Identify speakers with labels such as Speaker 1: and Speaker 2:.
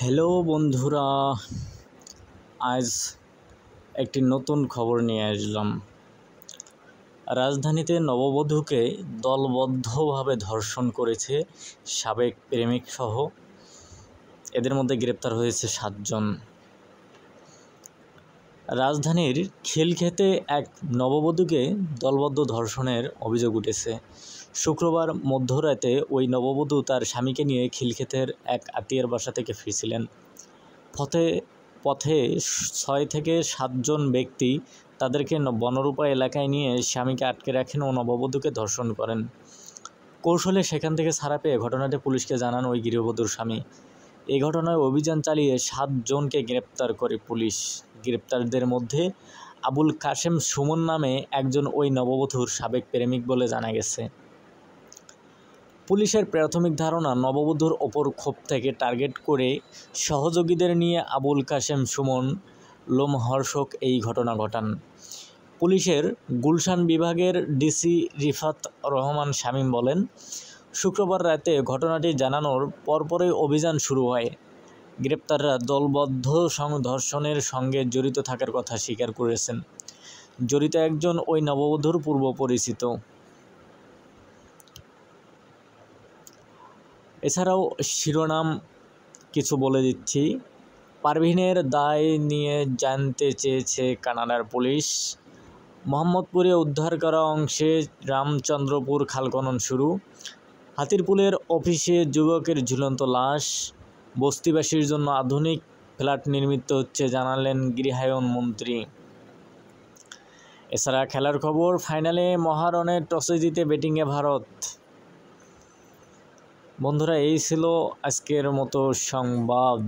Speaker 1: Hello বন্ধুরা, আজ একটি নতুন খবর নিয়ে আসলাম। রাজধানীতে নববধূকে দলবদ্ধভাবে ধর্ষণ করেছে সাবেক প্রেমিকসহ। এদের মধ্যে গ্রেপ্তার হয়েছে 7 জন। রাজধানীর খিলক্ষেতে এক নববধূকে দলবদ্ধ ধর্ষণের অভিযোগ উঠেছে। শুক্রবার মধ্যরাতে ওই নববধূ তার স্বামীকে নিয়ে খিলক্ষেতের এক আত্মীয়ের বাসা থেকে ফিরছিলেন। পথে 6 থেকে 7 জন ব্যক্তি তাদেরকে বনরূপা এলাকায় নিয়ে স্বামীকে আটকে রাখেন ও নববধূকে ধর্ষণ করেন। কৌশলে সেখান থেকে ছাড়া পেয়ে ঘটনাটি পুলিশকে জানান ওই গৃহবধূর স্বামী। এই ঘটনায় অভিযান চালিয়ে 7 জনকে গ্রেপ্তার করে পুলিশ। গ্রেপ্তারদের মধ্যে আবুল কাশেম সুমন নামে একজন ওই নববধূর সাবেক প্রেমিক বলে জানা গেছে। পুলিশের প্রাথমিক ধারণা, নববধূর ওপর ক্ষোভ থেকে টার্গেট করে সহযোগীদের নিয়ে আবুল কাশেম সুমন লোমহর্ষক এই ঘটনা ঘটান। পুলিশের গুলশান বিভাগের ডিসি রিফাত রহমান শামীম বলেন, শুক্রবার রাতে ঘটনাটি জানানোর পরপরই অভিযান শুরু হয়। গ্রেপ্তাররা দলবদ্ধ ধর্ষণের সঙ্গে জড়িত থাকার কথা স্বীকার করেছেন। জড়িত একজন ওই নববধূর পূর্ব পরিচিত। এছাড়াও শিরোনাম কিছু বলে দিচ্ছি। পারভীনের দায় নিয়ে জানতে চেয়েছে কানাডার পুলিশ। মোহাম্মদপুরে উদ্ধার করা অংশে রামচন্দ্রপুর খাল খনন শুরু। হাতিরপুলের অফিসে যুবকের ঝুলন্ত লাশ। বস্তিবাসীর জন্য আধুনিক ফ্ল্যাট নির্মিত হচ্ছে জানালেন গৃহায়ণ মন্ত্রী। এছাড়া খেলার খবর, ফাইনালে মহারণে টসে জিতে ব্যাটিংয়ে ভারত। বন্ধুরা, এই ছিল আজকের মতো সংবাদ।